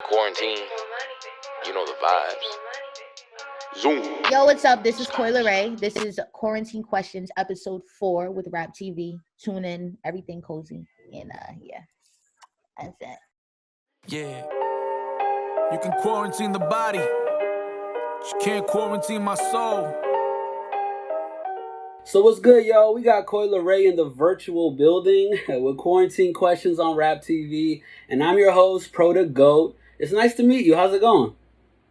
Quarantine, you know the vibes. Zoom. Yo, what's up? This is Coi Leray. This is Quarantine Questions, episode 4 with RapTV. Tune in, everything cozy. And yeah, that's it. Yeah. You can quarantine the body, but you can't quarantine my soul. So what's good, y'all? We got Coi Leray in the virtual building with Quarantine Questions on RapTV. And I'm your host, Pro the GOAT. It's nice to meet you. How's it going?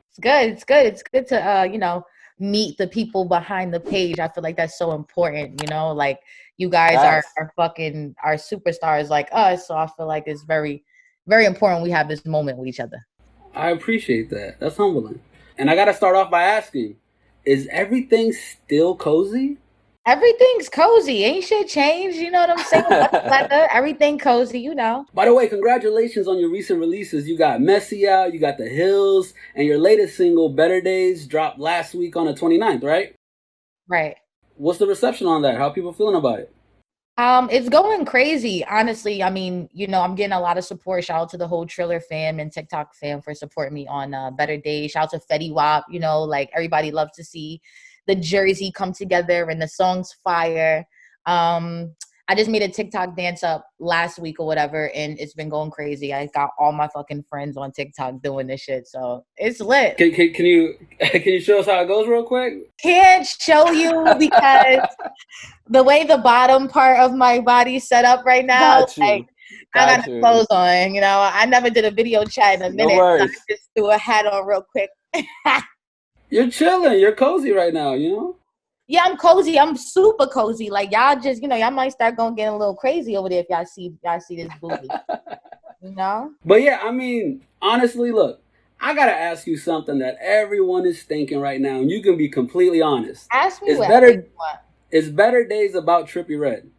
It's good. It's good. It's good to, meet the people behind the page. I feel like that's so important, like you guys are superstars like us. So I feel like it's very, very important we have this moment with each other. I appreciate that. That's humbling. And I got to start off by asking, is everything still cozy? Everything's cozy. Ain't shit changed. You know what I'm saying? Leather, everything cozy, By the way, congratulations on your recent releases. You got Messy out, you got The Hills, and your latest single, Better Days, dropped last week on the 29th, right? Right. What's the reception on that? How are people feeling about it? It's going crazy, honestly. I mean, I'm getting a lot of support. Shout out to the whole Triller fam and TikTok fam for supporting me on Better Days. Shout out to Fetty Wap. Like everybody loves to see the jersey come together and the song's fire. I just made a TikTok dance up last week or whatever, and it's been going crazy. I got all my fucking friends on TikTok doing this shit, so it's lit. Can you show us how it goes real quick? Can't show you because the way the bottom part of my body's set up right now, I got the clothes on. I never did a video chat in a minute. No worries. So I just threw a hat on real quick. You're chilling. You're cozy right now, Yeah, I'm cozy. I'm super cozy. Like y'all just, y'all might start getting a little crazy over there if y'all see this booty. But yeah, I mean, honestly, look, I gotta ask you something that everyone is thinking right now, and you can be completely honest. Ask me Is Better Days about Trippie Redd?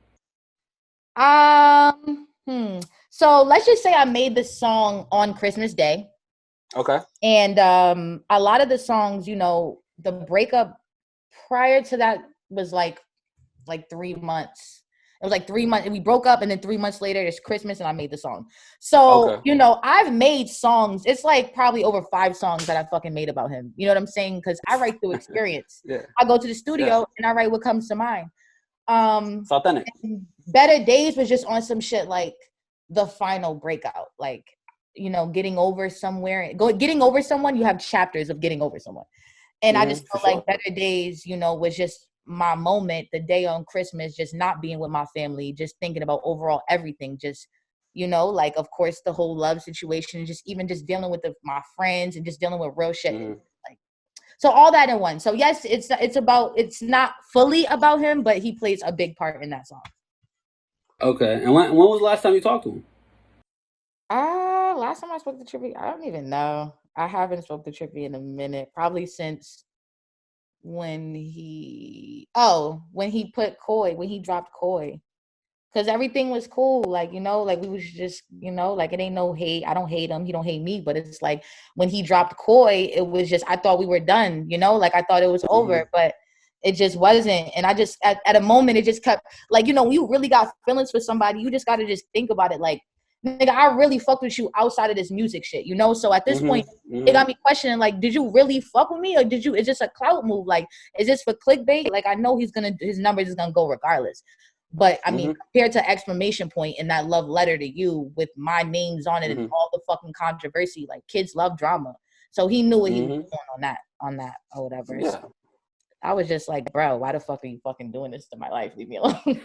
So let's just say I made this song on Christmas Day. Okay. And a lot of the songs, the breakup prior to that was like 3 months. It was like 3 months, and we broke up, and then 3 months later it's Christmas and I made the song. So, okay. I've made songs. It's like probably over 5 songs that I fucking made about him. You know what I'm saying? Because I write through experience. Yeah. I go to the studio and I write what comes to mind. It's authentic. Better Days was just on some shit like the final breakout. Like, getting over getting over someone, you have chapters of getting over someone. And I just felt like Better Days, was just my moment, the day on Christmas, just not being with my family, just thinking about overall everything, just, like, of course, the whole love situation, just dealing with my friends and just dealing with real shit. Like, so all that in one. So yes, it's not fully about him, but he plays a big part in that song. Okay. And when was the last time you talked to him? Last time I spoke to Trippie, I don't even know. I haven't spoken to Trippie in a minute, probably since when he dropped Coi, because everything was cool. Like, like we was just, like it ain't no hate. I don't hate him. He don't hate me. But it's like when he dropped Coi, it was just, I thought we were done, like I thought it was over, but it just wasn't. And I just, at a moment, it just kept like, when you really got feelings for somebody, you just got to just think about it. Like, nigga, I really fucked with you outside of this music shit, So at this point, it got me questioning, like, did you really fuck with me, or is this a clout move? Like, is this for clickbait? Like, I know his numbers is gonna go regardless. But I mean, compared to exclamation point in that love letter to you with my names on it and all the fucking controversy, like kids love drama. So he knew what he was doing on that or whatever. Yeah. So I was just like, bro, why the fuck are you fucking doing this to my life? Leave me alone.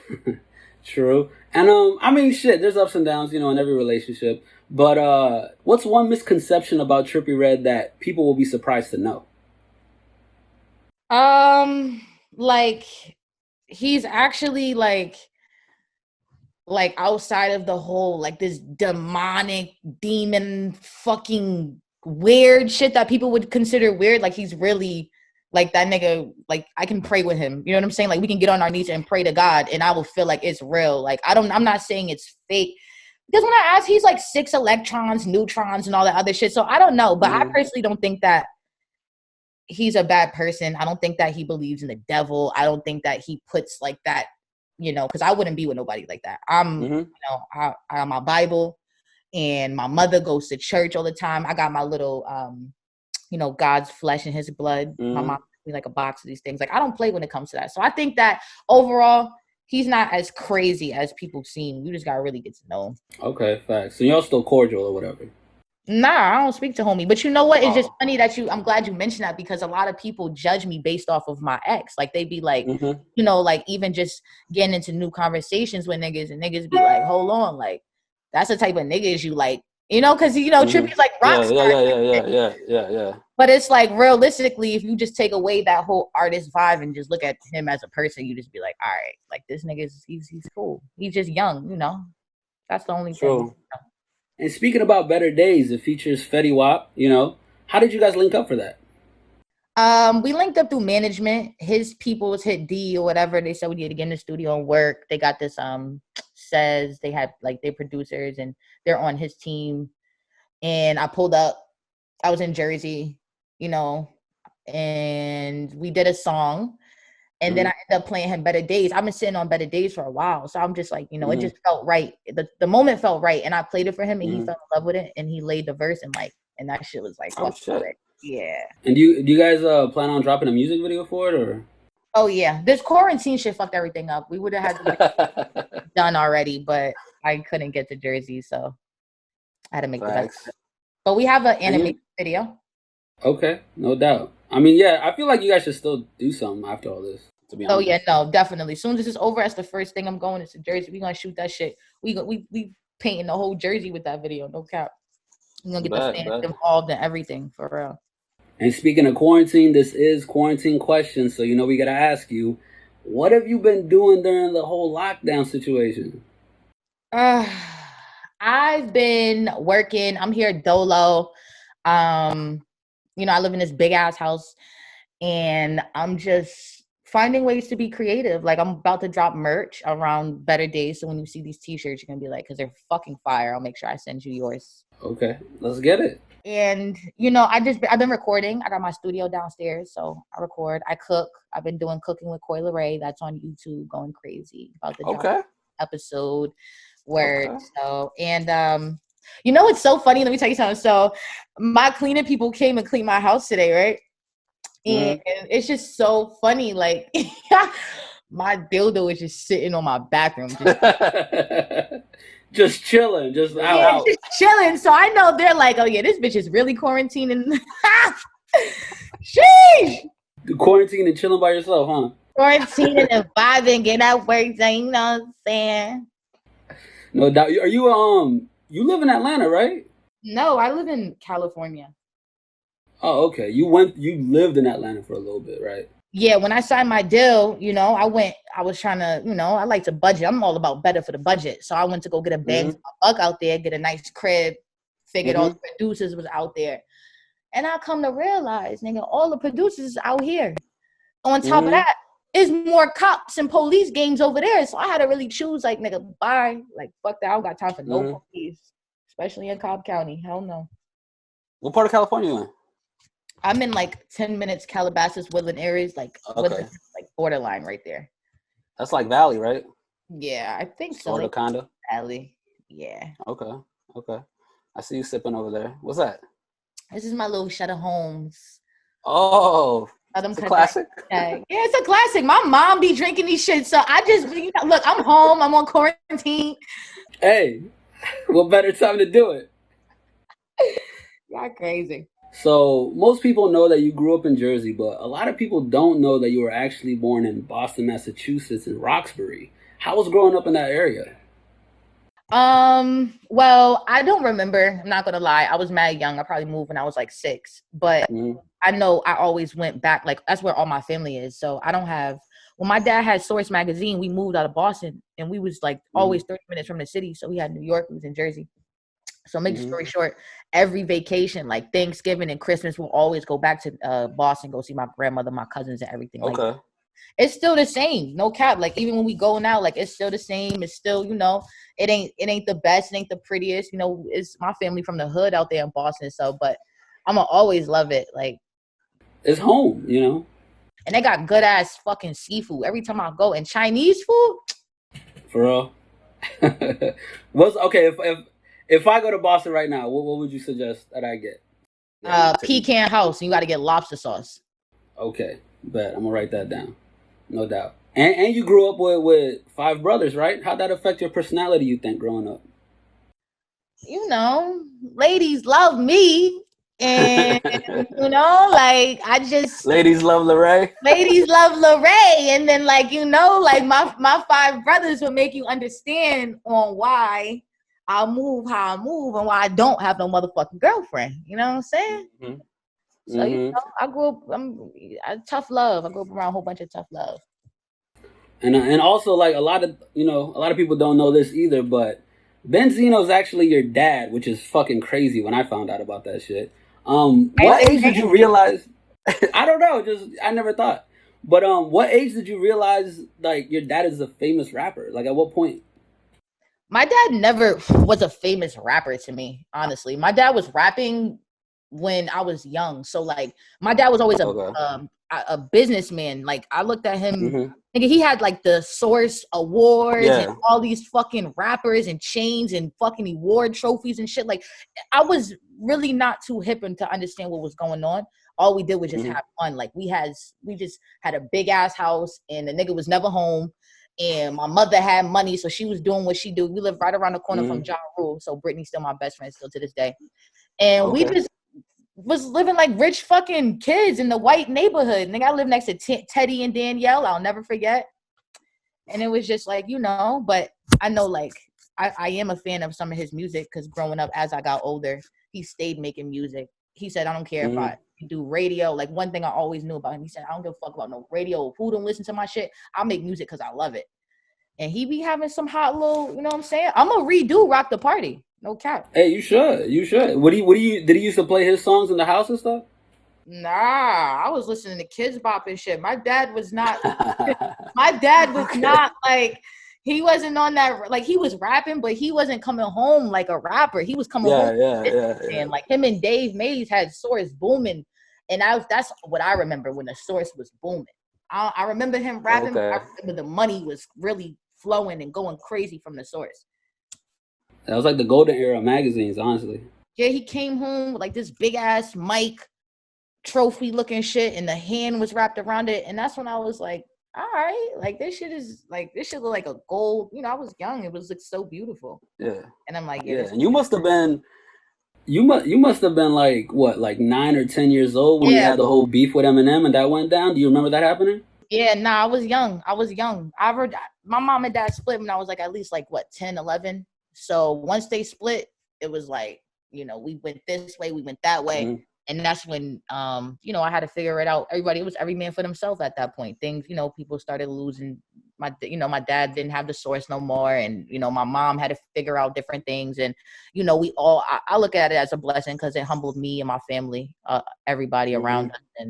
True. And I mean, shit, there's ups and downs, in every relationship. But what's one misconception about Trippie Redd that people will be surprised to know? Like, he's actually like outside of the whole, like, this demonic demon fucking weird shit that people would consider weird. Like, he's really like that nigga. Like, I can pray with him. You know what I'm saying? Like, we can get on our knees and pray to God, and I will feel like it's real. Like, I'm not saying it's fake, because when I ask, he's like 6 electrons, neutrons, and all that other shit. So I don't know, but I personally don't think that he's a bad person. I don't think that he believes in the devil. I don't think that he puts like that, because I wouldn't be with nobody like that. I'm, I'm my Bible. and my mother goes to church all the time. I got my little, God's flesh and his blood. My mom gave me like a box of these things. Like, I don't play when it comes to that. So I think that overall, he's not as crazy as people seem. You just gotta really get to know him. Okay, facts. So y'all still cordial or whatever? Nah, I don't speak to homie. But you know what? It's just funny that I'm glad you mentioned that, because a lot of people judge me based off of my ex. Like, they be like, like even just getting into new conversations with niggas, and niggas be like, hold on, like, that's the type of niggas you like, because Trippie's like rock star. Yeah. But it's like, realistically, if you just take away that whole artist vibe and just look at him as a person, you just be like, all right, like, this nigga he's cool. He's just young, That's the only thing. And speaking about Better Days, it features Fetty Wap, How did you guys link up for that? We linked up through management. His people hit D or whatever. They said we need to get in the studio and work. They got this says they had like their producers and they're on his team. And I pulled up. I was in Jersey, and we did a song. And then I ended up playing him Better Days. I've been sitting on Better Days for a while. So I'm just like, it just felt right. The moment felt right. And I played it for him and he fell in love with it. And he laid the verse and that shit was like, shit. Yeah. And do you guys plan on dropping a music video for it, or? Oh yeah. This quarantine shit fucked everything up. We would have had to done already, but I couldn't get to Jersey. So I had to make the best of it. But we have an animated video. Okay. No doubt. I mean, yeah, I feel like you guys should still do something after all this. Oh yeah, no, definitely. As soon as this is over, that's the first thing I'm going is to Jersey. We're gonna shoot that shit. We painting the whole Jersey with that video, no cap. We're gonna get the fans involved in everything, for real. And speaking of quarantine, this is quarantine questions, so we gotta ask you, what have you been doing during the whole lockdown situation? I've been working. I'm here dolo. I live in this big ass house, and I'm just finding ways to be creative. Like, I'm about to drop merch around Better Days. So when you see these t-shirts, you're going to be like, because they're fucking fire. I'll make sure I send you yours. Okay, let's get it. And, I've been recording. I got my studio downstairs. So I record. I cook. I've been doing cooking with Coi Leray. That's on YouTube, going crazy. About to drop episode. Word. Okay. So, and, it's so funny. Let me tell you something. So my cleaning people came and cleaned my house today, right? And it's just so funny. Like, my dildo is just sitting on my bathroom. Just chilling. Just out. Just chilling. So I know they're like, oh, yeah, this bitch is really quarantining. Sheesh. Quarantining and chilling by yourself, huh? Quarantining and vibing, get out work, you know what I'm saying? No doubt. Are you, you live in Atlanta, right? No, I live in California. Oh, okay. You lived in Atlanta for a little bit, right? Yeah, when I signed my deal, I was trying to, I like to budget. I'm all about better for the budget. So I went to go get a bag buck out there, get a nice crib, figured all the producers was out there. And I come to realize, nigga, all the producers is out here. On top of that, there's more cops and police gangs over there. So I had to really choose, like, nigga, bye. Like, fuck that. I don't got time for no police. Especially in Cobb County. Hell no. What part of California are you in? I'm in like 10 minutes, Calabasas, Woodland areas, like Woodland, like borderline right there. That's like Valley, right? Yeah, I think so. Sort of, kinda. Valley, yeah. Okay. I see you sipping over there. What's that? This is my little Shutter Holmes. Oh, it's a classic? Yeah, it's a classic. My mom be drinking these shit, so I just, look, I'm home. I'm on quarantine. Hey, what better time to do it? Y'all crazy. So most people know that you grew up in Jersey, but a lot of people don't know that you were actually born in Boston, Massachusetts, in Roxbury. How was growing up in that area? Well, I don't remember. I'm not gonna lie. I was mad young. I probably moved when I was like 6. But I know I always went back. Like, that's where all my family is. So I don't have. When my dad had Source Magazine, we moved out of Boston, and we was like always 30 minutes from the city. So we had New York. We was in Jersey. So make the story short, every vacation, like Thanksgiving and Christmas, we'll always go back to Boston, go see my grandmother, my cousins, and everything. Okay. Like that. It's still the same, no cap. Like, even when we go now, like, it's still the same. It's still, it ain't the best, it ain't the prettiest. It's my family from the hood out there in Boston. So, but I'ma always love it. Like, it's home, And they got good ass fucking seafood every time I go. And Chinese food, for real. What's okay if If I go to Boston right now, what would you suggest that I get? Pecan house, and you got to get lobster sauce. Okay, bet. I'm gonna write that down. No doubt. And you grew up with 5 brothers, right? How'd that affect your personality, you think, growing up? You know, ladies love me. And, you know, like, I just... Ladies love Leray. Ladies love Leray. And then, like, you know, like, my 5 brothers will make you understand on why I move how I move and why I don't have no motherfucking girlfriend. You know what I'm saying? Mm-hmm. So, you know, I grew up, tough love. I grew up around a whole bunch of tough love. And also, like, a lot of people don't know this either, but Benzino's actually your dad, which is fucking crazy when I found out about that shit. What age did you realize? I don't know, I never thought. But what age did you realize, like, your dad is a famous rapper? Like, at what point? My dad never was a famous rapper to me, honestly. My dad was rapping when I was young. So, like, my dad was always a businessman. Like, I looked at him, nigga, he had, like, the Source Awards and all these fucking rappers and chains and fucking award trophies and shit. Like, I was really not too hip to understand what was going on. All we did was just have fun. Like, we just had a big ass house, and the nigga was never home. And my mother had money, so she was doing what she do. We live right around the corner from Ja Rule, so Brittany's still my best friend still to this day. And we just was living like rich fucking kids in the white neighborhood. And I lived next to Teddy and Danielle. I'll never forget. And it was just like, you know, but I know, like, I am a fan of some of his music because growing up, as I got older, he stayed making music. He said, I don't care if I do radio. Like, one thing I always knew about him, he said, I don't give a fuck about no radio. Who don't listen to my shit? I'll make music because I love it. And he be having some hot little, you know what I'm saying? I'm gonna redo Rock the Party. No cap. Hey, you should. Did he used to play his songs in the house and stuff? Nah, I was listening to Kids Bop and shit. My dad was not like, he wasn't on that, like, he was rapping, but he wasn't coming home like a rapper. He was coming home. And like, him and Dave Mays had Source booming. And that's what I remember when the Source was booming. I remember him rapping, but I remember the money was really flowing and going crazy from the Source. That was like the golden era of magazines, honestly. Yeah, he came home with like this big ass mic, trophy looking shit, and the hand was wrapped around it. And that's when I was like, all right, like, this shit look like a gold. You know, I was young. It was like so beautiful. Yeah. And I'm like, yeah. And you must have been like, what, like 9 or 10 years old when you had the whole beef with Eminem and that went down? Do you remember that happening? Yeah, nah, I was young. My mom and dad split when I was like at least like, what, 10, 11. So once they split, it was like, you know, we went this way, we went that way. And that's when, you know, I had to figure it out. It was every man for themselves at that point. Things, you know, people started losing. My dad didn't have the Source no more. And, you know, my mom had to figure out different things. And, you know, I look at it as a blessing because it humbled me and my family, everybody around us.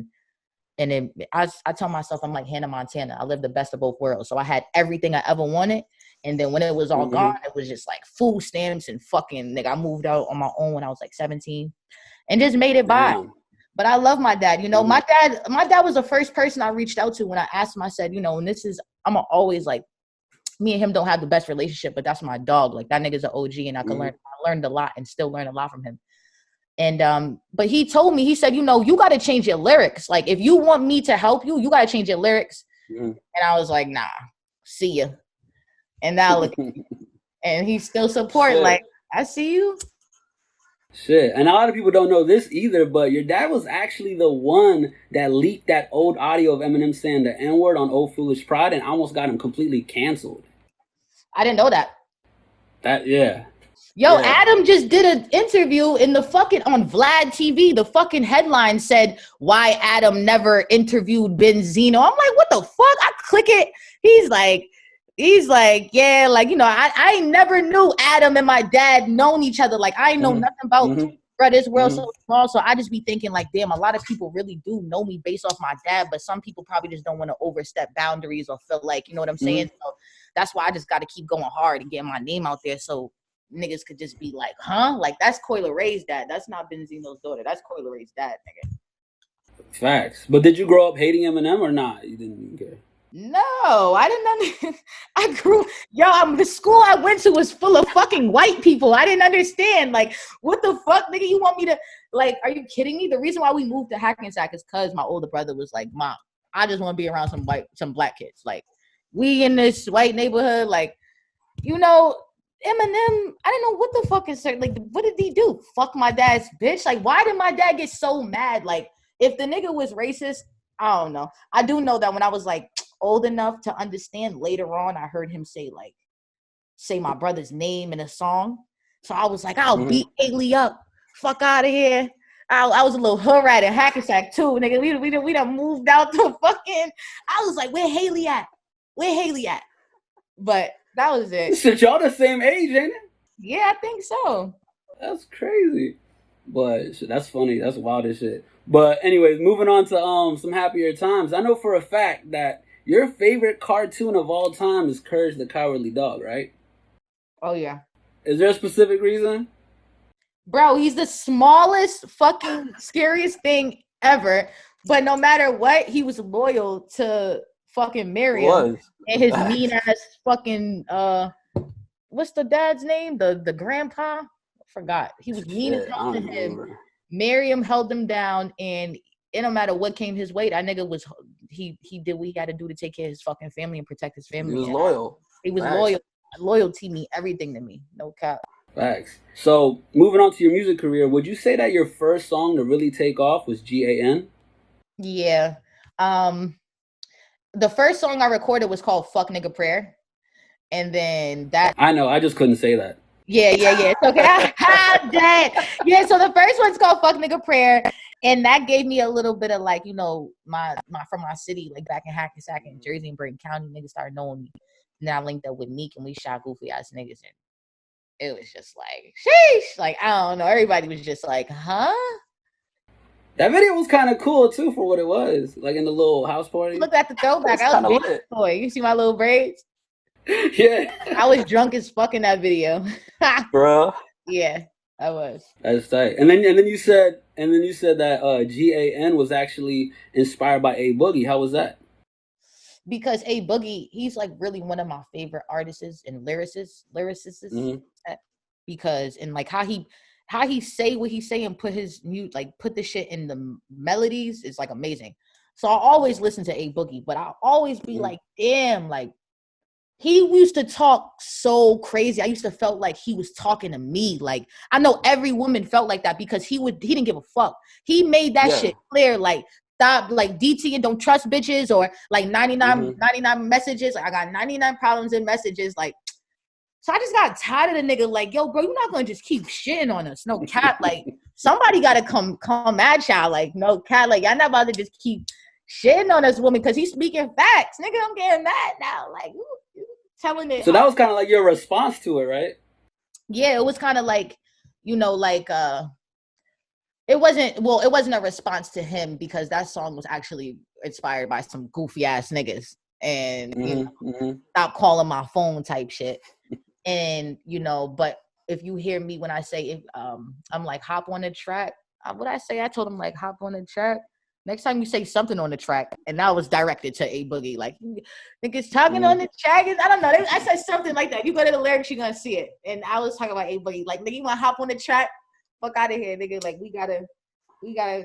And I tell myself, I'm like Hannah Montana. I lived the best of both worlds. So I had everything I ever wanted. And then when it was all gone, it was just like food stamps and fucking, I moved out on my own when I was like 17 and just made it by. But I love my dad. You know, my dad was the first person I reached out to when I asked him. I said, you know, and I'm always like, me and him don't have the best relationship, but that's my dog. Like, that nigga's an OG, and I learned a lot and still learn a lot from him. And but he told me, he said, you know, you got to change your lyrics. Like, if you want me to help you, you got to change your lyrics. And I was like, nah, see ya. And now look, and he still support. Like, I see you. Shit. And a lot of people don't know this either, but your dad was actually the one that leaked that old audio of Eminem saying the N-word on Old Foolish Pride and almost got him completely canceled. I didn't know that. Yo, Adam just did an interview in the fucking on Vlad TV. The fucking headline said why Adam never interviewed Benzino. I'm like, what the fuck? I click it. He's like, yeah, like, you know, I never knew Adam and my dad known each other. Like, I know nothing about bro, this world so small. So I just be thinking like, damn, a lot of people really do know me based off my dad, but some people probably just don't want to overstep boundaries or feel like, you know what I'm saying? So that's why I just got to keep going hard and getting my name out there so niggas could just be like, huh? Like, that's Coi Leray's dad. That's not Benzino's daughter. That's Coi Leray's dad, nigga. Facts. But did you grow up hating Eminem or not? You didn't care? No, I didn't the school I went to was full of fucking white people. I didn't understand. Like, what the fuck, nigga? You want me to, like, are you kidding me? The reason why we moved to Hackensack is because my older brother was like, Mom, I just want to be around some black kids. Like, we in this white neighborhood, like, you know, Eminem, I didn't know what the fuck is, like, what did he do? Fuck my dad's bitch? Like, why did my dad get so mad? Like, if the nigga was racist, I don't know. I do know that when I was, like, old enough to understand, later on I heard him say my brother's name in a song. So I was like, I'll beat Hailie up. Fuck out of here. I was a little hood rat in Hackensack too, nigga. We done moved out to fucking. I was like, where Hailie at? But that was it. Shit, y'all the same age, ain't it? Yeah, I think so. That's crazy. But shit, that's funny. That's wild as shit. But anyways, moving on to some happier times. I know for a fact that your favorite cartoon of all time is Courage the Cowardly Dog, right? Oh, yeah. Is there a specific reason? Bro, he's the smallest fucking scariest thing ever. But no matter what, he was loyal to fucking Miriam. And his mean ass fucking what's the dad's name? The grandpa? I forgot. He was mean as hell to him. Miriam held him down, and it no matter what came his way, that nigga was he did what he had to do to take care of his fucking family and protect his family. He was loyal. He was loyal. Loyalty mean everything to me. No cap. Facts. So moving on to your music career, would you say that your first song to really take off was GAN? Yeah. The first song I recorded was called Fuck Nigga Prayer. And then that I know, I just couldn't say that. Yeah. It's okay. That. Yeah, so the first one's called Fuck Nigga Prayer. And that gave me a little bit of like, you know, my from my city, like back in Hackensack in Jersey and Bergen County, niggas started knowing me. And I linked up with Meek and we shot goofy ass niggas, and it was just like, sheesh. Like, I don't know. Everybody was just like, huh? That video was kind of cool too for what it was. Like in the little house party. Look at the throwback. I was big boy. You see my little braids? Yeah. I was drunk as fuck in that video. Bro. Yeah, I was. That's tight. And then you said that GAN was actually inspired by A Boogie. How was that? Because A Boogie, he's like really one of my favorite artists and lyricists. Mm-hmm. Because and like how he say what he say and put the shit in the melodies is like amazing. So I always listen to A Boogie, but I'll always be like, damn, like he used to talk so crazy. I used to felt like he was talking to me. Like I know every woman felt like that because he didn't give a fuck. He made that shit clear, like stop like DT and don't trust bitches, or like 99 messages. Like I got 99 problems in messages. Like, so I just got tired of the nigga. Like, yo, bro, you're not gonna just keep shitting on us. No cap. Like somebody gotta come at y'all. Like no cap. Like y'all not about to just keep shitting on us, woman, because he's speaking facts. Nigga, I'm getting mad now. Like you telling it. So that was kind of like your response to it, right? Yeah, it was kind of like, you know, like it wasn't a response to him because that song was actually inspired by some goofy ass niggas and you know, stop calling my phone type shit. And you know, but if you hear me when I say I'm like hop on the track, what I say? I told him like hop on the track. Next time you say something on the track, and that was directed to A Boogie, like niggas talking on the track. I don't know. I said something like that. If you go to the lyrics, you're gonna see it. And I was talking about A Boogie, like nigga, you wanna hop on the track? Fuck out of here, nigga. Like we gotta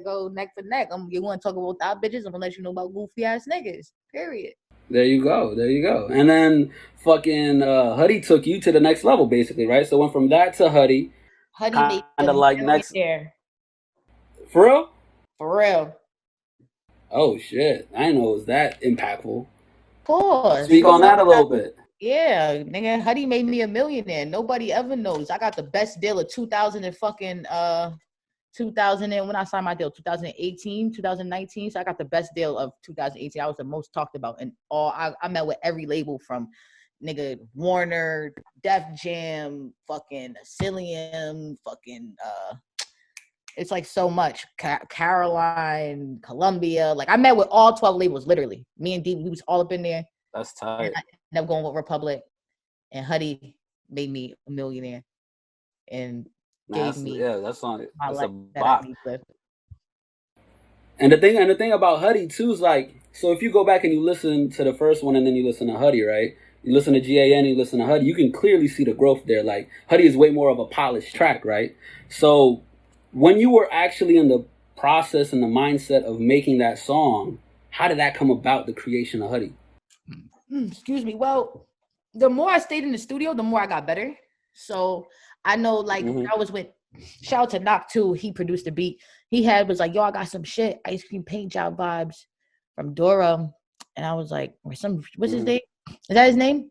go neck for neck. You wanna talk about our bitches? I'm gonna let you know about goofy ass niggas. Period. There you go. And then fucking Huddy took you to the next level, basically, right? So went from that to Huddy. Huddy made kind of like next there. For real? For real. Oh shit! I didn't know it was that impactful. Of course. Speak on that a little bit. Yeah, nigga, Huddy made me a millionaire. Nobody ever knows. I got the best deal of 2000 and fucking 2000 and when I signed my deal, 2018, 2019. So I got the best deal of 2018. I was the most talked about, and all I met with every label from nigga Warner, Def Jam, fucking Asylum, fucking it's like so much. Caroline, Columbia. Like I met with all 12 labels, literally. Me and D, we was all up in there. That's tight. And I ended up going with Republic, and Huddy made me a millionaire and gave me that's my life a that bop. I need to live. And the thing about Huddy too is like So if you go back and you listen to the first one and then you listen to Huddy, right? You listen to GAN and you listen to Huddy, you can clearly see the growth there. Like, Huddy is way more of a polished track, right? So when you were actually in the process and the mindset of making that song, how did that come about, the creation of Huddy? Excuse me. Well, the more I stayed in the studio, the more I got better. So I know, like, I was with, shout out to Knock too. He produced the beat. He was like, yo, I got some shit, ice cream paint job vibes from Dora. And I was like, what's his name? Is that his name?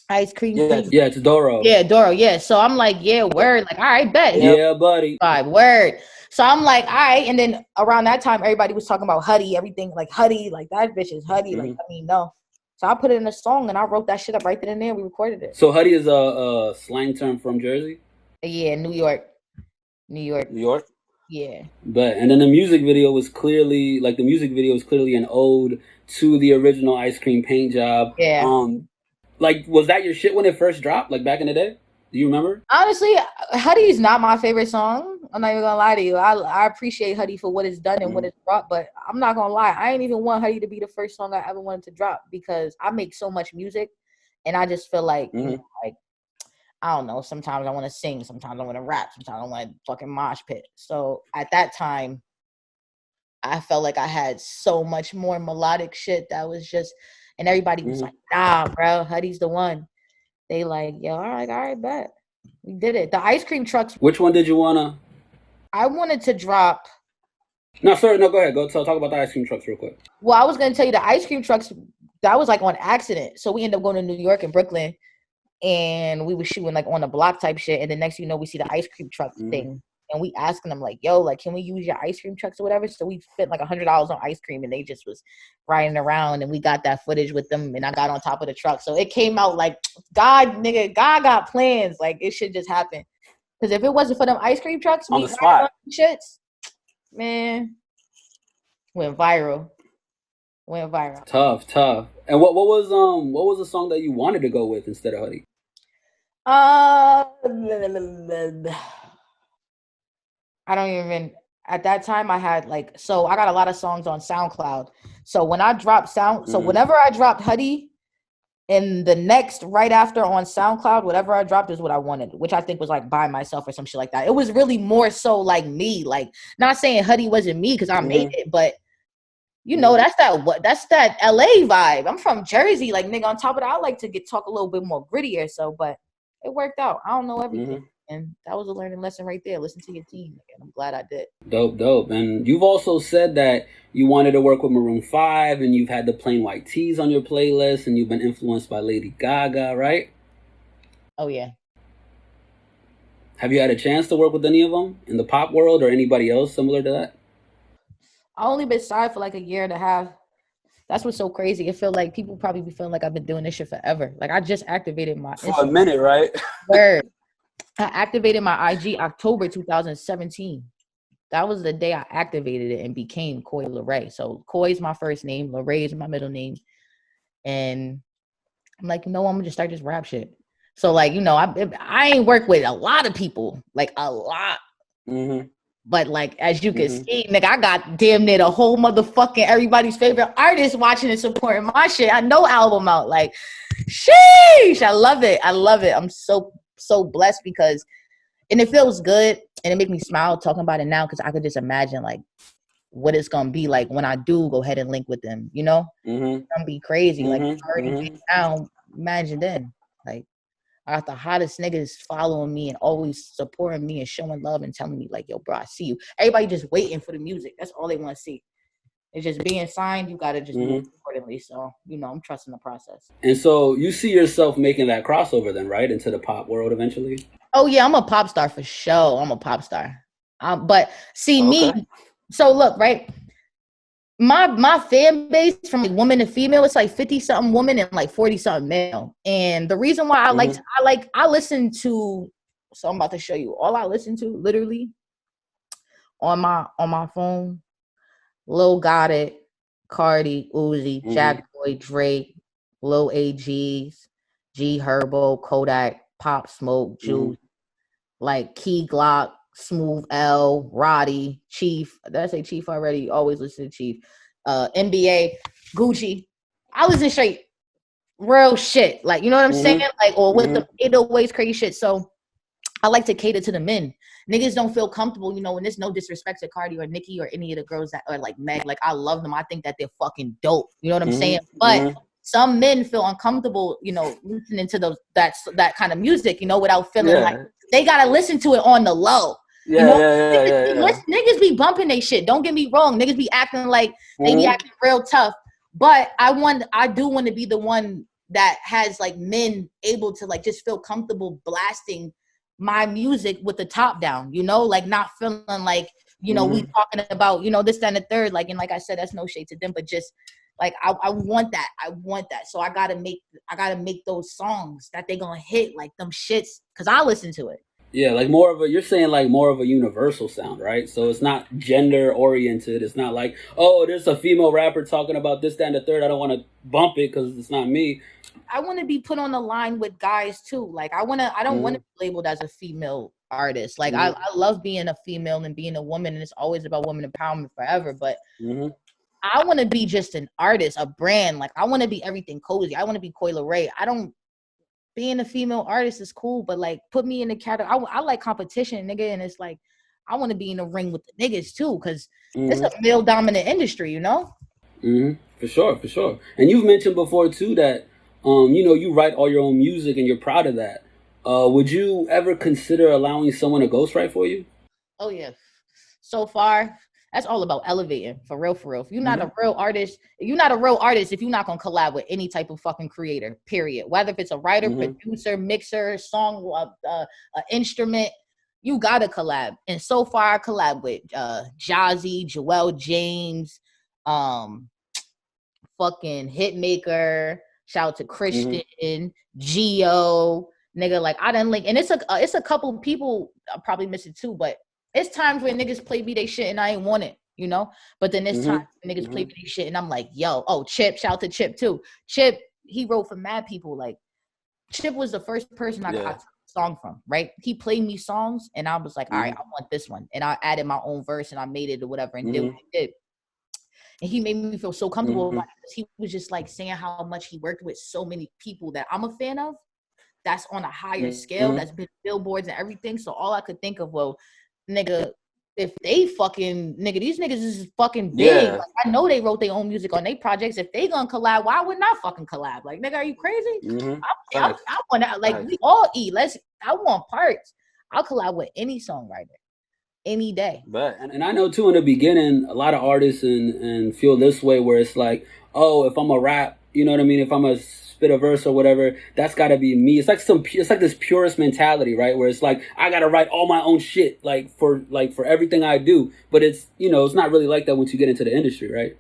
Ice cream paint. Yeah, it's Doro. Yeah, Doro. Yeah. So I'm like, yeah, word. Like, all right, bet. Yeah, buddy. Word. So I'm like, all right. And then around that time, everybody was talking about Huddy, everything like Huddy, like that bitch is Huddy. Like, I mean, no. So I put it in a song and I wrote that shit up right then and there. We recorded it. So Huddy is a slang term from Jersey? Yeah, New York. Yeah. But and then the music video was clearly an ode to the original ice cream paint job. Yeah. Like, was that your shit when it first dropped, like back in the day? Do you remember? Honestly, Huddy's not my favorite song. I'm not even gonna lie to you. I appreciate Huddy for what it's done and what it's brought, but I'm not gonna lie. I ain't even want Huddy to be the first song I ever wanted to drop because I make so much music, and I just feel like, you know, like, I don't know. Sometimes I want to sing. Sometimes I want to rap. Sometimes I want to fucking mosh pit. So at that time, I felt like I had so much more melodic shit that was just, and everybody was like, nah, bro, Huddy's the one. They like, yo, all right, bet. We did it. The ice cream trucks. Which one did you wanna? I wanted to drop. No, sorry, no, go ahead. Talk about the ice cream trucks real quick. Well, I was gonna tell you the ice cream trucks, that was like on accident. So we ended up going to New York and Brooklyn, and we were shooting like on the block type shit. And the next thing you know, we see the ice cream truck thing. And we asking them like, yo, like, can we use your ice cream trucks or whatever? So we spent like $100 on ice cream and they just was riding around and we got that footage with them and I got on top of the truck. So it came out like, God got plans. Like, it should just happen. Because if it wasn't for them ice cream trucks, on the spot, shits, man, went viral. Tough. And what was the song that you wanted to go with instead of Huddy? I don't even, at that time I had like, so I got a lot of songs on SoundCloud. So when I dropped so whenever I dropped Huddy, and the next right after on SoundCloud, whatever I dropped is what I wanted, which I think was like By Myself or some shit like that. It was really more so like me, like not saying Huddy wasn't me because I made it, but you know, that's that LA vibe. I'm from Jersey, like nigga. On top of that, I like to talk a little bit more grittier. So, but it worked out. I don't know everything. And that was a learning lesson right there. Listen to your team. And I'm glad I did. Dope. And you've also said that you wanted to work with Maroon 5 and you've had the Plain White Tees on your playlist and you've been influenced by Lady Gaga, right? Oh, yeah. Have you had a chance to work with any of them in the pop world or anybody else similar to that? I only been signed for like a year and a half. That's what's so crazy. It feel like people probably be feeling like I've been doing this shit forever. Like I just activated my for Instagram. A minute, right? Word. I activated my IG October 2017. That was the day I activated it and became Coi Leray. So Coi's my first name, Leray is my middle name. And I'm like, you know, I'm gonna just start this rap shit. So like, you know, I ain't work with a lot of people, like a lot. But like, as you can see, nigga, I got damn near the whole motherfucking everybody's favorite artist watching and supporting my shit. I know album out. Like, sheesh, I love it. I'm so blessed because, and it feels good and it makes me smile talking about it now because I could just imagine like what it's gonna be like when I do go ahead and link with them, you know? It's gonna be crazy. Like already now, imagine then. Like I got the hottest niggas following me and always supporting me and showing love and telling me like, yo, bro, I see you. Everybody just waiting for the music. That's all they want to see. It's just being signed. You got to just move accordingly. So, you know, I'm trusting the process. And so you see yourself making that crossover then, right? Into the pop world eventually? Oh, yeah. I'm a pop star for sure. I'm a pop star. But see me. So look, right. My fan base from like woman to female, it's like 50 something woman and like 40 something male. And the reason why I listen to, so I'm about to show you all I listen to literally on my phone. Lil Gotti, Cardi, Uzi, Jack Boy, Drake, Lil AGs, G Herbo, Kodak, Pop Smoke, Juice, like Key Glock, Smooth L, Roddy, Chief. Did I say Chief already? Always listen to Chief. NBA, Gucci. I listen straight real shit. Like, you know what I'm saying? Like, or with the 808s, crazy shit. So I like to cater to the men. Niggas don't feel comfortable, you know, and there's no disrespect to Cardi or Nicki or any of the girls that are like Meg. Like, I love them. I think that they're fucking dope. You know what I'm saying? But some men feel uncomfortable, you know, listening to that kind of music, you know, without feeling like they gotta listen to it on the low. You know, niggas be bumping they shit. Don't get me wrong. Niggas be acting like they be acting real tough. But I do want to be the one that has like men able to like just feel comfortable blasting my music with the top down, you know, like not feeling like, you know, we talking about, you know, this, that, and the third, like, and like I said, that's no shade to them, but just like, I want that. So I gotta make those songs that they gonna hit like them shits. Cause I listen to it. Yeah. Like you're saying like more of a universal sound, right? So it's not gender oriented. It's not like, oh, there's a female rapper talking about this, that, and the third. I don't want to bump it cause it's not me. I want to be put on the line with guys too. Like I don't want to be labeled as a female artist. Like I love being a female and being a woman, and it's always about women empowerment forever. But I want to be just an artist, a brand. Like I want to be everything cozy. I want to be Coi Leray. Being a female artist is cool, but like put me in the category. I like competition, nigga, and it's like I want to be in the ring with the niggas too, because it's a male dominant industry, you know. For sure. And you've mentioned before too that you know, you write all your own music and you're proud of that. Would you ever consider allowing someone to ghostwrite for you? Oh yeah. So far, that's all about elevating. For real. If you're not a real artist, if you're not gonna collab with any type of fucking creator, period. Whether if it's a writer, producer, mixer, song, instrument, you gotta collab. And so far I collab with Jazzy, Joel James, fucking Hitmaker. Shout out to Christian, Geo, nigga. Like I done link, and it's a couple people I'm probably missing too. But it's times where niggas play me they shit and I ain't want it, you know. But then there's times where niggas play me they shit and I'm like, yo, Chip. Shout out to Chip too. Chip, he wrote for mad people. Like Chip was the first person I got a song from. Right? He played me songs and I was like, all right, I want this one, and I added my own verse and I made it or whatever and did what he did. And he made me feel so comfortable about it because he was just like saying how much he worked with so many people that I'm a fan of. That's on a higher scale. That's been billboards and everything. So all I could think of, well, nigga, if they fucking these niggas is fucking big. Like, I know they wrote their own music on their projects. If they gonna collab, why wouldn't I fucking collab? Like, nigga, are you crazy? I want to like we all eat. I want parts. I'll collab with any songwriter. Any day. But and I know too in the beginning a lot of artists and feel this way where it's like, oh, if I'm a rap, you know what I mean, if I'm a spit a verse or whatever, that's gotta be me. It's like this purist mentality, right? Where it's like I gotta write all my own shit for everything I do. But it's, you know, it's not really like that once you get into the industry, right?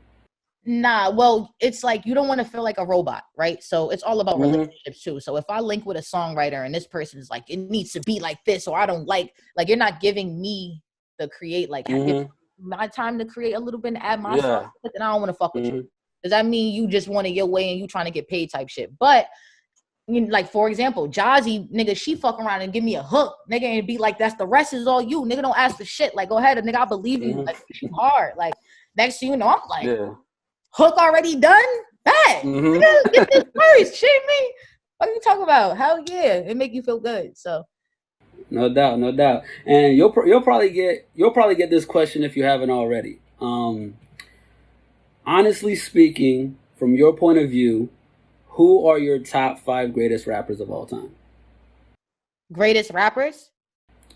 Nah, well, it's like you don't want to feel like a robot, right? So it's all about relationships too. So if I link with a songwriter and this person is like, it needs to be like this, or I don't like you're not giving me the create, like give my time to create a little bit and add my song, and I don't want to fuck with you. Does that mean you just want it your way and you trying to get paid type shit? But you know, like for example, Jazzy, nigga, she fuck around and give me a hook, nigga, and be like, that's the rest is all you, nigga. Don't ask for shit. Like, go ahead, nigga, I believe you. Like, you hard. Like, next thing you know, I'm like, hook already done. Bet, nigga, get this first. Shit me. What are you talking about? Hell yeah, it make you feel good. So. No doubt. And you'll probably get this question if you haven't already. Honestly speaking, from your point of view, who are your top 5 greatest rappers of all time? Greatest rappers?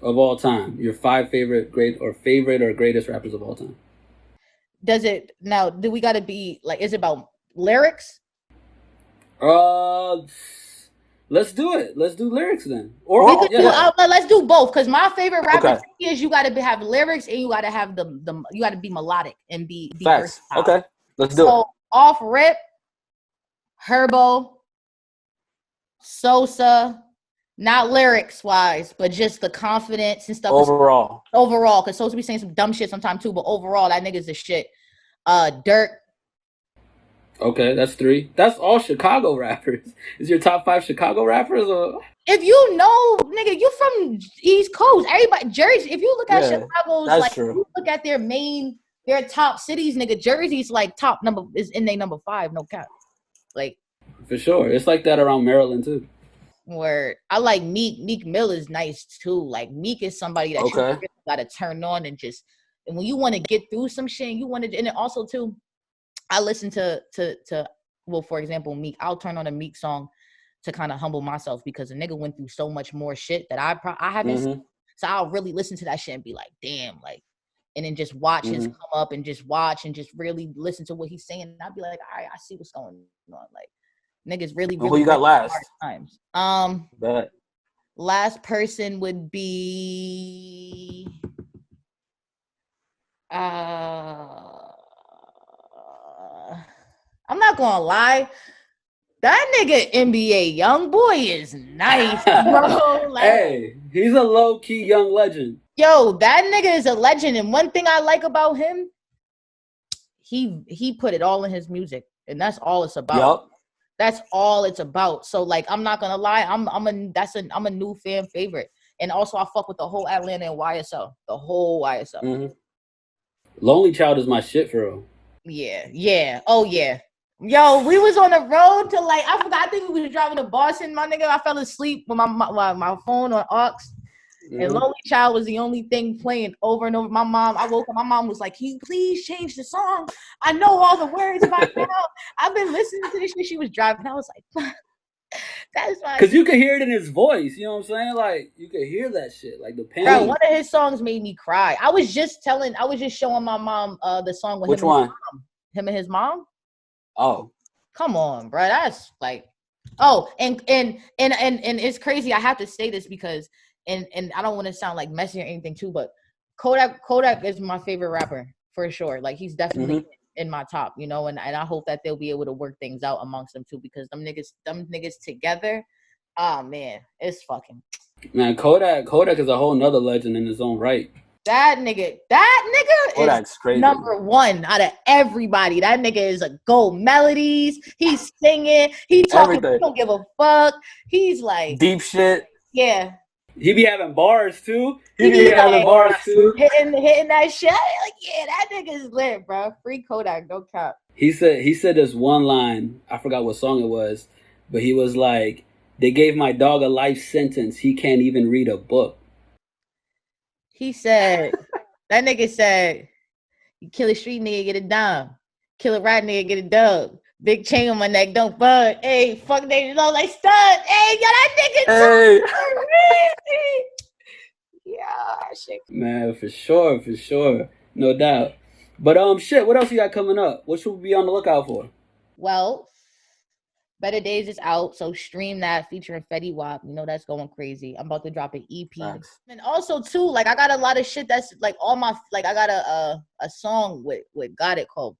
Of all time. Your 5 favorite or greatest rappers of all time. Do we gotta be like, is it about lyrics? Let's do it. Let's do lyrics then. Let's do both, because my favorite rapper is you gotta have lyrics and you gotta have you gotta be melodic and be versatile. Okay, let's do it. Off rip, Herbo, Sosa, not lyrics wise, but just the confidence and stuff. Overall, because Sosa be saying some dumb shit sometimes too, but overall that nigga's the shit. Dirk. Okay, that's 3. That's all Chicago rappers. Is your top 5 Chicago rappers? Or? If you know, nigga, you from East Coast. Everybody, Jersey. If you look at Chicago's, like, true. You look at their main they're top cities, nigga. Jersey's like top number is in their number 5, no cap. Like For sure. It's like that around Maryland too. Where I like Meek. Meek Mill is nice too. Like Meek is somebody that you really gotta turn on and when you want to get through some shit, and you want to, and then also too, I listen to well, for example, Meek. I'll turn on a Meek song to kind of humble myself because a nigga went through so much more shit that I haven't seen. So I'll really listen to that shit and be like, damn, like, and then just watch his come up and just watch and just really listen to what he's saying. And I'll be like, all right, I see what's going on. Like, niggas really who you got last? Hard times. Bet. Last person would be I'm not gonna lie. That nigga NBA young boy is nice, bro. Like, hey, he's a low-key young legend. Yo, that nigga is a legend. And one thing I like about him, he put it all in his music. And that's all it's about. Yep. That's all it's about. So like, I'm not gonna lie, I'm a new fan favorite. And also I fuck with the whole Atlanta and YSL. The whole YSL. Lonely Child is my shit for real. Yeah. Oh yeah. Yo, we was on the road to like, I forgot, I think we was driving to Boston, my nigga. I fell asleep with my phone on aux. And Lonely Child was the only thing playing over and over. I woke up, my mom was like, can you please change the song? I know all the words by now. I've been listening to this shit. She was driving. I was like, that's why. Because you could hear it in his voice, you know what I'm saying? Like, you could hear that shit, like the pain. Bro, one of his songs made me cry. I was just showing my mom the song with him and his mom. Oh, come on, bro. That's like, oh, and it's crazy. I have to say this because, and I don't want to sound like messy or anything too, but Kodak is my favorite rapper for sure. Like he's definitely in my top, you know, and I hope that they'll be able to work things out amongst them too, because them niggas together, oh man, it's fucking. Man, Kodak is a whole nother legend in his own right. That nigga Kodak's is crazy. number 1 out of everybody. That nigga is a gold melodies. He's singing. He talking. He don't give a fuck. He's like deep shit. Yeah. He be having bars too. Hitting that shit. Like, yeah, that nigga is lit, bro. Free Kodak, no cap. He said this one line. I forgot what song it was, but he was like, "They gave my dog a life sentence. He can't even read a book." He said, that nigga said, you kill a street nigga, get a dime. Kill a rat nigga, get a dub. Big chain on my neck, don't bug. Hey, fuck niggas all like stud. Hey, yo, that nigga crazy. Yeah, shit. Man, for sure. No doubt. But shit, what else you got coming up? What should we be on the lookout for? Well, Better Days is out, so stream that featuring Fetty Wap. You know that's going crazy. I'm about to drop an EP. Thanks. And also too, like I got a lot of shit that's like all my I got a song with Got It called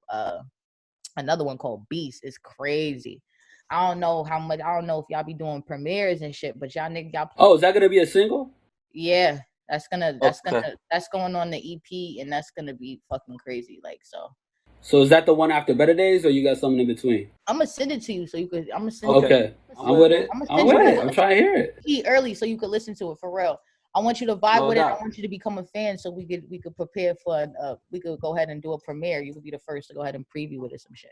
another one called Beast. It's crazy. I don't know if y'all be doing premieres and shit, but y'all. Oh, is that gonna be a single? Yeah, that's going on the EP, and that's gonna be fucking crazy. Like so. So is that the one after Better Days, or you got something in between? I'm gonna send it to you so you could. I'm gonna send it. Okay, I'm with it. I'm trying to hear it. Early so you could listen to it for real. I want you to vibe with it. I want you to become a fan so we could prepare for. We could go ahead and do a premiere. You could be the first to go ahead and preview it or some shit.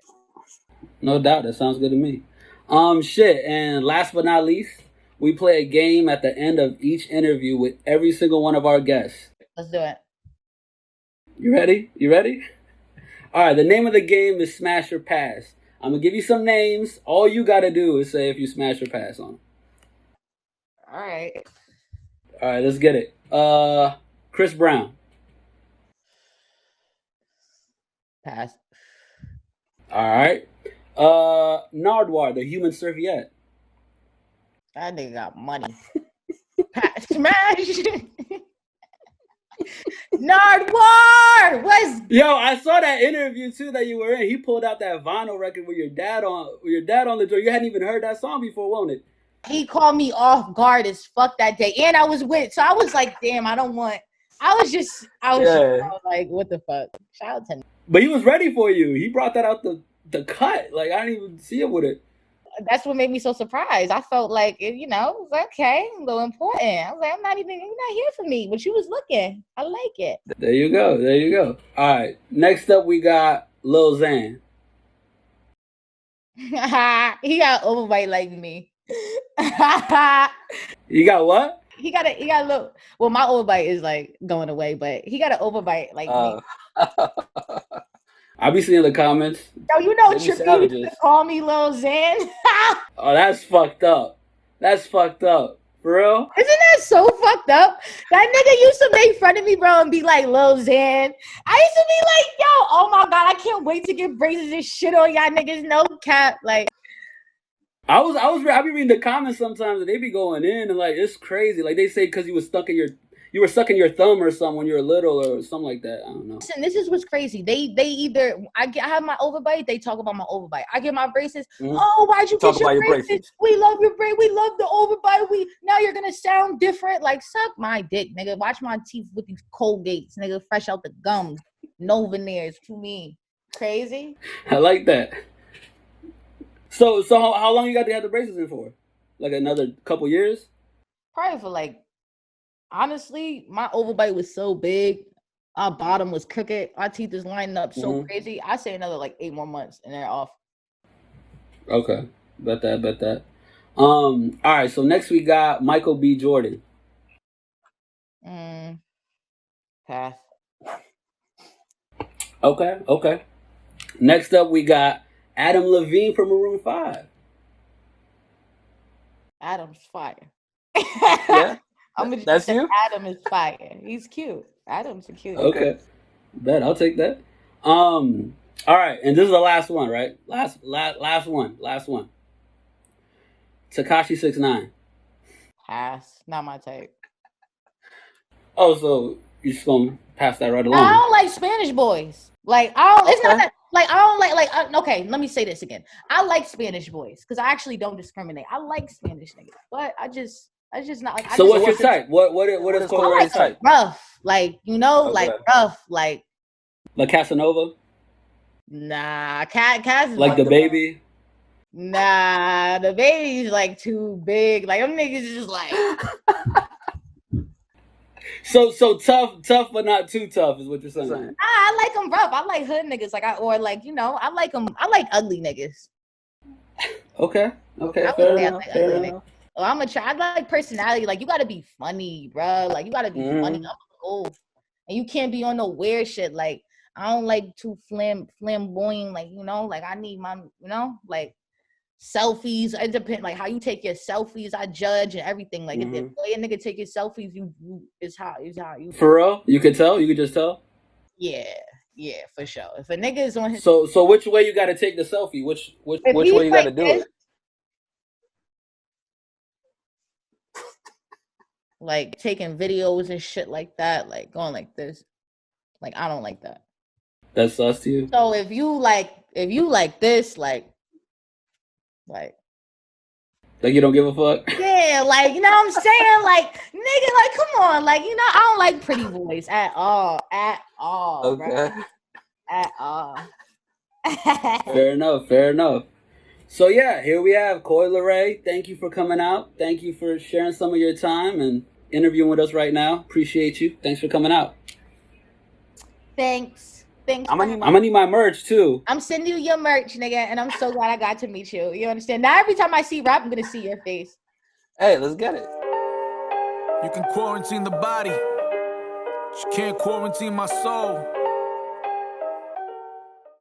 No doubt, that sounds good to me. Shit. And last but not least, we play a game at the end of each interview with every single one of our guests. Let's do it. You ready? All right, the name of the game is Smash or Pass. I'm going to give you some names. All you got to do is say if you smash or pass on them. All right, let's get it. Chris Brown. Pass. All right. Nardwuar, the human serviette. That nigga got money. Pass. Smash. Nardwuar was. Yo, I saw that interview too that you were in. He pulled out that vinyl record with your dad on the joint. You hadn't even heard that song before, won't it? He called me off guard as fuck that day, and I was like, damn, I was like, what the fuck? Shout out to him. But he was ready for you. He brought that out the cut. Like I didn't even see it with it. that's what made me so surprised. I felt like, you know, it was okay, a little important. I was like, you're not here for me, but you was looking. I like it. There you go. All right. Next up, we got Lil Xan. He got overbite like me. You got what? He got a little. Well, my overbite is like going away, but he got an overbite like me. I be seeing the comments. Yo, you know Trippie used to call me Lil Xan. Oh, that's fucked up. That's fucked up. For real? Isn't that so fucked up? That nigga used to make fun of me, bro, and be like, Lil Xan. I used to be like, yo, oh my God, I can't wait to get braces and shit on y'all niggas. No cap. Like, I be reading the comments sometimes and they be going in and like, it's crazy. Like they say, cause you were sucking your thumb or something when you were little or something like that. I don't know. Listen, this is what's crazy. They either I have my overbite, they talk about my overbite. I get my braces. Mm-hmm. Oh, why'd you get your braces? We love your braces. We love the overbite. Now you're gonna sound different. Like, suck my dick, nigga. Watch my teeth with these Colgates, nigga, fresh out the gums. No veneers. To me, crazy. I like that. So how long you got to have the braces in for? Like another couple years? Probably for like. Honestly, my overbite was so big. Our bottom was crooked. Our teeth is lining up so crazy. I say another like 8 more months and they're off. Okay. Bet that. All right. So next we got Michael B. Jordan. Pass. Okay. Next up we got Adam Levine from Maroon 5. Adam's fire. Yeah. That's you? Adam is fire. He's cute. Adam's a cute. Okay. Bet I'll take that. All right, and this is the last one, right? Last one. Tekashi 6ix9ine. Pass. Not my type. Oh, so you just gonna pass that right along? I don't like Spanish boys. Like I don't. It's not that. Like I don't like. Okay, let me say this again. I like Spanish boys because I actually don't discriminate. I like Spanish niggas, but I just not like. So what's your type? What is Coi Leray's type? Rough, like like rough, like Casanova. Nah, Cass is like the baby. Nah, the baby's like too big. Like them niggas is just like. So tough, but not too tough is what you're saying. Nah, I like them rough. I like hood niggas. I like them. I like ugly niggas. Okay. Fair enough. Oh, I like personality. Like you gotta be funny, bro. Like you gotta be funny. I'm cool, and you can't be on no weird shit. Like I don't like too flamboyant. Like like I need my like selfies. It depends like how you take your selfies. I judge and everything. Like if the way a nigga take his selfies, you is how you. For real, you could tell. You could just tell. Yeah, for sure. If a nigga is on his so which way you got to take the selfie? Which way you got to do it? Like taking videos and shit like that, like going like this. Like I don't like that. That's sus to you? So if you like this, like you don't give a fuck? Yeah, like you know what I'm saying? Like nigga, like come on, like I don't like pretty boys at all. Okay. Bro. At all. Fair enough. So yeah, here we have Coi Leray. Thank you for coming out. Thank you for sharing some of your time and interviewing with us right now. Appreciate you. Thanks for coming out. Thanks. I'm gonna need my merch too. I'm sending you your merch, nigga, and I'm so glad I got to meet you. You understand? Now every time I see rap, I'm gonna see your face. Hey, let's get it. You can quarantine the body, but you can't quarantine my soul.